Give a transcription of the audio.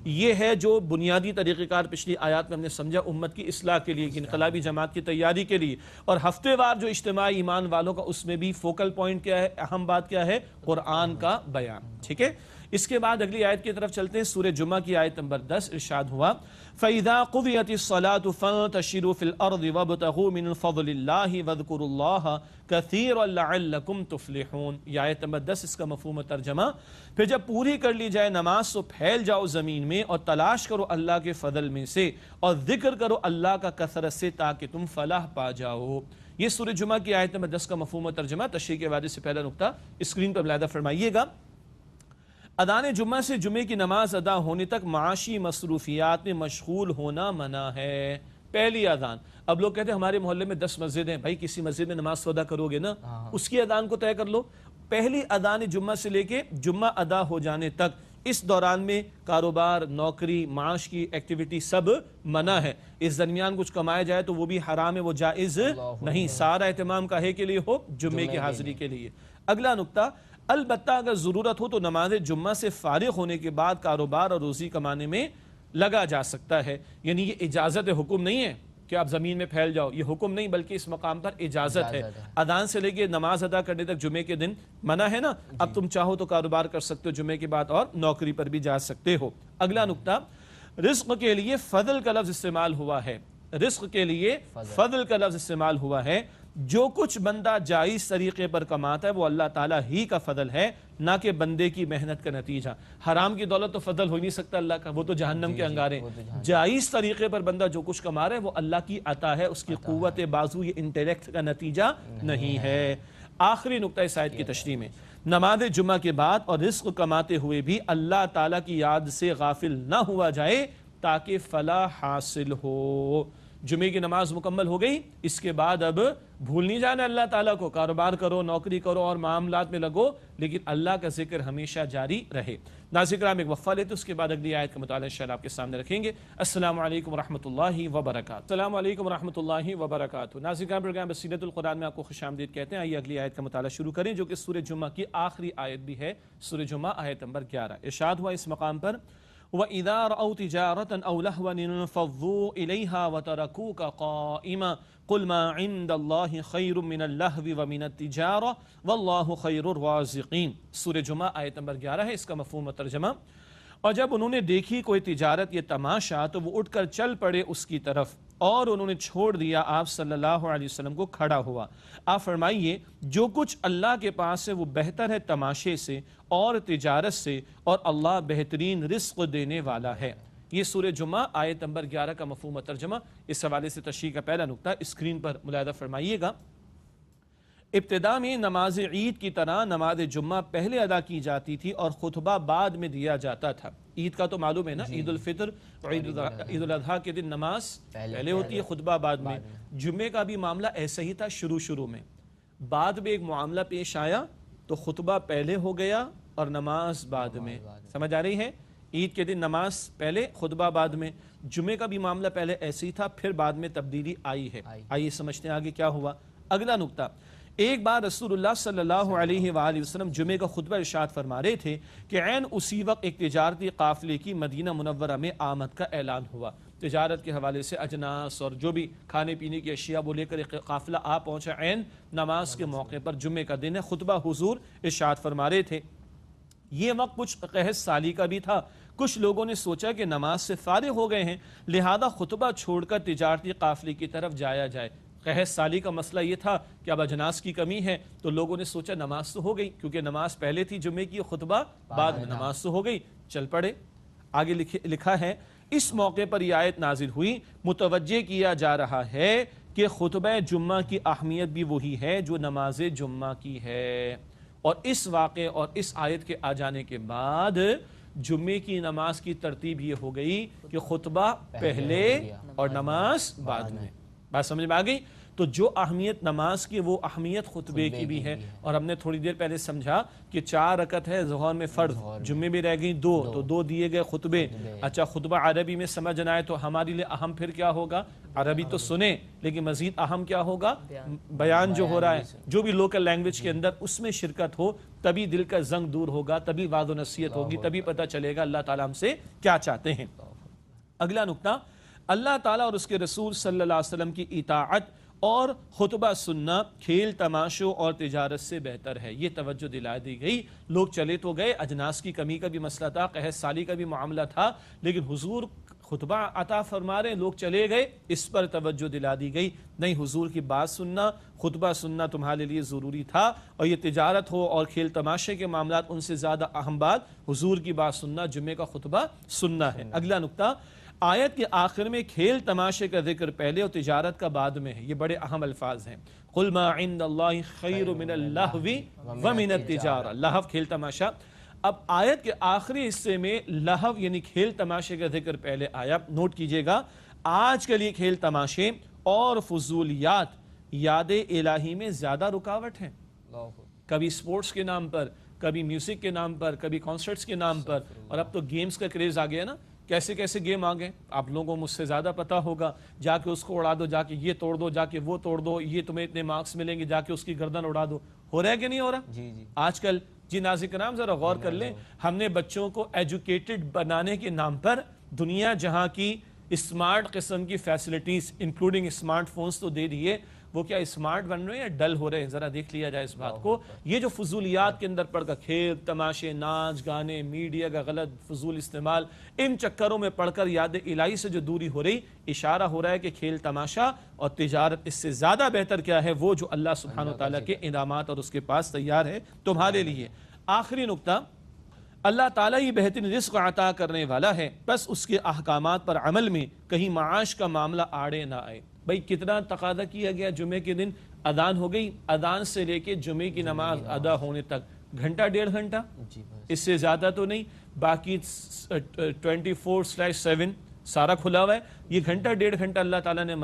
یہ ہے جو بنیادی طریقہ کار پچھلی آیات میں ہم نے سمجھا امت کی اصلاح کے لیے، انقلابی جماعت کی تیاری کے لیے. اور ہفتے وار جو اجتماع ایمان والوں کا، اس میں بھی فوکل پوائنٹ کیا ہے، اہم بات کیا ہے؟ قرآن کا بیان. ٹھیک ہے، اس کے بعد اگلی آیت کی طرف چلتے ہیں. سورہ جمعہ کی آیت نمبر 10 ارشاد ہوا فَإِذَا قُضِيَتِ الصَّلَاةُ فَانْتَشِرُوا فِي الْأَرْضِ وَابْتَغُوا مِنْ فَضْلِ اللَّهِ وَاذْكُرُوا اللَّهَ كَثِيرًا لَعَلَّكُمْ تُفْلِحُونَ. یہ آیت نمبر 10 اس کا مفہوم و ترجمہ. پھر جب پوری کر لی جائے نماز تو پھیل جاؤ زمین میں اور تلاش کرو اللہ کے فضل میں سے اور ذکر کرو اللہ کا کثرت سے تاکہ تم فلاح پا جاؤ. یہ سورہ جمعہ کی آیت نمبر 10 کا مفہوم و ترجمہ. تشریح کے حوالے سے پہلا نقطہ اسکرین پر ملاحظہ فرمائیے گا. اذان جمعہ سے جمعے کی نماز ادا ہونے تک معاشی مصروفیات میں مشغول ہونا منع ہے. پہلی اذان. اب لوگ کہتے ہیں ہمارے محلے میں 10 مسجد ہیں. بھائی کسی مسجد میں نماز ادا کرو گے نا، اس کی اذان کو طے کر لو. پہلی اذان جمعہ سے لے کے جمعہ ادا ہو جانے تک اس دوران میں کاروبار، نوکری، معاش کی ایکٹیویٹی سب منع ہے. اس درمیان کچھ کمایا جائے تو وہ بھی حرام ہے، وہ جائز نہیں. سارا اہتمام کاہے کے لیے ہو؟ جمعے کی حاضری کے لیے. اگلا نقطہ، البتہ اگر ضرورت ہو تو نماز جمعہ سے فارغ ہونے کے بعد کاروبار اور روزی کمانے میں لگا جا سکتا ہے. یعنی یہ اجازت ہے، حکم نہیں ہے کہ آپ زمین میں پھیل جاؤ، یہ حکم نہیں بلکہ اس مقام پر اجازت ہے. اذان سے لے کے نماز ادا کرنے تک جمعے کے دن منع ہے نا. اب تم چاہو تو کاروبار کر سکتے ہو جمعے کے بعد اور نوکری پر بھی جا سکتے ہو. اگلا نقطہ، رزق کے لیے فضل کا لفظ استعمال ہوا ہے. رزق کے لیے فضل کا لفظ استعمال ہوا ہے. جو کچھ بندہ جائز طریقے پر کماتا ہے وہ اللہ تعالیٰ ہی کا فضل ہے، نہ کہ بندے کی محنت کا نتیجہ. حرام کی دولت تو فضل ہو نہیں سکتا اللہ کا، وہ تو جہنم کے انگارے. جائز طریقے پر بندہ جو کچھ کما رہا ہے وہ اللہ کی عطا ہے، اس کی قوت بازو، یہ انٹلیکٹ کا نتیجہ نہیں ہے. آخری نقطہ اس آیت کی تشریح میں، نماز جمعہ کے بعد اور رزق کماتے ہوئے بھی اللہ تعالیٰ کی یاد سے غافل نہ ہوا جائے تاکہ فلاح حاصل ہو. جمعے کی نماز مکمل ہو گئی، اس کے بعد اب بھول نہیں جانا اللہ تعالیٰ کو. کاروبار کرو، نوکری کرو اور معاملات میں لگو، لیکن اللہ کا ذکر ہمیشہ جاری رہے. ناظرین کرام ایک وقفہ لیتے، اس کے بعد اگلی آیت کا مطالعہ انشاءاللہ آپ کے سامنے رکھیں گے. السلام علیکم ورحمۃ اللہ وبرکاتہ. السلام علیکم ورحمۃ اللہ وبرکاتہ. ناظرین کرام پروگرام بصیرت القرآن میں آپ کو خوش آمدید کہتے ہیں. آئیے اگلی آیت کا مطالعہ شروع کریں جو کہ سورہ جمعہ کی آخری آیت بھی ہے. سورہ جمعہ آیت نمبر 11. ارشاد ہوا اس مقام پر وَإِذَا رَأَوْا تِجَارَةً أَوْ لَهْوًا انفَضُّوا إِلَيْهَا وَتَرَكُوكَ قَائِمًا قُلْ مَا عِندَ اللَّهِ خَيْرٌ مِّنَ اللَّهْوِ وَمِنَ التِّجَارَةِ وَاللَّهُ خَيْرُ الرَّازِقِينَ. سورہ جمعہ آیت نمبر 11 ہے، اس کا مفہوم و ترجمہ. اور جب انہوں نے دیکھی کوئی تجارت یا تماشا تو وہ اٹھ کر چل پڑے اس کی طرف، اور انہوں نے چھوڑ دیا آپ صلی اللہ علیہ وسلم کو کھڑا ہوا. آپ فرمائیے جو کچھ اللہ کے پاس ہے وہ بہتر ہے تماشے سے اور تجارت سے، اور اللہ بہترین رزق دینے والا ہے. یہ سورہ جمعہ آیت نمبر 11 کا مفہوم و ترجمہ. اس حوالے سے تشریح کا پہلا نقطہ اسکرین پر ملاحظہ فرمائیے گا. ابتدا میں نماز عید کی طرح نماز جمعہ پہلے ادا کی جاتی تھی اور خطبہ بعد میں دیا جاتا تھا. عید کا تو معلوم ہے نا، عید الفطر اور عید الاضحیٰ کے دن نماز پہلے ہوتی ہے، خطبہ بعد میں. جمعے کا بھی معاملہ ایسا ہی تھا شروع میں. بعد میں ایک معاملہ پیش آیا تو خطبہ پہلے ہو گیا اور نماز بعد میں. سمجھ آ رہی ہے؟ عید کے دن نماز پہلے، خطبہ بعد میں. جمعے کا بھی معاملہ پہلے ایسے ہی تھا، پھر بعد میں تبدیلی آئی ہے. آئیے سمجھتے ہیں آگے کیا ہوا. اگلا نقطہ، ایک بار رسول اللہ صلی اللہ علیہ وآلہ وسلم جمعے کا خطبہ ارشاد فرما رہے تھے کہ عین اسی وقت ایک تجارتی قافلے کی مدینہ منورہ میں آمد کا اعلان ہوا. تجارت کے حوالے سے اجناس اور جو بھی کھانے پینے کی اشیاء وہ لے کر ایک قافلہ آ پہنچا. عین نماز کے موقع پر جمعے کا دن ہے، خطبہ حضور ارشاد فرما رہے تھے. یہ وقت کچھ قحط سالی کا بھی تھا. کچھ لوگوں نے سوچا کہ نماز سے فارغ ہو گئے ہیں لہذا خطبہ چھوڑ کر تجارتی قافلے کی طرف جایا جائے. قحط سالی کا مسئلہ یہ تھا کہ اب اجناس کی کمی ہے تو لوگوں نے سوچا نماز تو ہو گئی، کیونکہ نماز پہلے تھی جمعے کی، خطبہ بعد میں، نماز تو ہو گئی، چل پڑے. آگے لکھا ہے اس موقع پر یہ آیت نازل ہوئی. متوجہ کیا جا رہا ہے کہ خطبہ جمعہ کی اہمیت بھی وہی ہے جو نماز جمعہ کی ہے. اور اس واقعے اور اس آیت کے آ جانے کے بعد جمعے کی نماز کی ترتیب یہ ہو گئی کہ خطبہ پہلے اور نماز بعد میں. بات سمجھ میں آ گئی؟ تو جو اہمیت نماز کی وہ اہمیت خطبے کی بھی ہے. اور ہم نے تھوڑی دیر پہلے سمجھا کہ 4 رکعت ہے ظہر میں فرض, جمعے میں رہ گئی 2, تو 2 دیے گئے خطبے. اچھا خطبہ عربی میں سمجھنا ہے تو ہمارے لیے اہم پھر کیا ہوگا؟ عربی تو سنیں لیکن مزید اہم کیا ہوگا؟ بیان جو ہو رہا ہے جو بھی لوکل لینگویج کے اندر, اس میں شرکت ہو, تبھی دل کا زنگ دور ہوگا, تبھی وعظ و نصیحت ہوگی, تبھی پتہ چلے گا اللہ تعالیٰ ہم سے کیا چاہتے ہیں. اگلا نقطہ, اللہ تعالیٰ اور اس کے رسول صلی اللہ علیہ وسلم کی اطاعت اور خطبہ سننا کھیل تماشوں اور تجارت سے بہتر ہے. یہ توجہ دلا دی گئی. لوگ چلے تو گئے, اجناس کی کمی کا بھی مسئلہ تھا, قحط سالی کا بھی معاملہ تھا, لیکن حضور خطبہ عطا فرما رہے, لوگ چلے گئے, اس پر توجہ دلا دی گئی. نہیں, حضور کی بات سننا, خطبہ سننا تمہارے لیے ضروری تھا. اور یہ تجارت ہو اور کھیل تماشے کے معاملات, ان سے زیادہ اہم بات حضور کی بات سننا, جمعے کا خطبہ سننا ہے. اگلا نقطہ, آیت کے آخر میں کھیل تماشے کا ذکر پہلے اور تجارت کا بعد میں ہے. یہ بڑے اہم الفاظ ہیں. قُلْ مَا عِنْدَ اللَّهِ خَيْرٌ مِنَ اللَّهْوِ وَمِنَ التِّجَارَةِ. لہو کھیل تماشا. اب آیت کے آخری حصے میں لہو یعنی کھیل تماشے کا ذکر پہلے آیا. نوٹ کیجئے گا, آج کے لیے کھیل تماشے اور فضولیات یاد الہی میں زیادہ رکاوٹ ہیں. کبھی سپورٹس کے نام پر, کبھی میوزک کے نام پر, کبھی کانسرٹس کے نام پر, اور اب تو گیمز کا کریز آ گیا نا. کیسے کیسے گیم آ گئے, آپ لوگوں کو مجھ سے زیادہ پتا ہوگا. جا کے اس کو اڑا دو, جا کے یہ توڑ دو, جا کے وہ توڑ دو, یہ تمہیں اتنے مارکس ملیں گے, جا کے اس کی گردن اڑا دو. ہو رہا ہے کہ نہیں ہو رہا آج کل؟ جی ناظرین کرام ذرا غور کر لیں. ہم نے بچوں کو ایجوکیٹڈ بنانے کے نام پر دنیا جہاں کی اسمارٹ قسم کی فیسلٹیز انکلوڈنگ اسمارٹ فونز تو دے دیے, وہ کیا اسمارٹ بن رہے ہیں یا ڈل ہو رہے ہیں؟ ذرا دیکھ لیا جائے اس بات کو. یہ جو فضولیات کے اندر پڑھ کر کھیل تماشے, ناچ گانے, میڈیا کا غلط فضول استعمال, ان چکروں میں پڑھ کر یاد الہی سے جو دوری ہو رہی, اشارہ ہو رہا ہے کہ کھیل تماشا اور تجارت اس سے زیادہ بہتر کیا ہے؟ وہ جو اللہ سبحانہ وتعالیٰ کے انعامات اور اس کے پاس تیار ہے تمہارے لیے. آخری نقطہ, اللہ تعالیٰ ہی بہترین رزق عطا کرنے والا ہے, بس اس کے احکامات پر عمل میں کہیں معاش کا معاملہ آڑے نہ آئے. بھئی کتنا تقاضا کیا گیا, جمعے کے دن اذان ہو گئی, اذان سے لے کے جمعے کی نماز ادا ہونے تک گھنٹہ 1.5 گھنٹہ, اس سے زیادہ تو نہیں. باقی 24/7 سارا کھلا ہوا ہے. یہ گھنٹہ 1.5 گھنٹہ اللہ تعالیٰ نے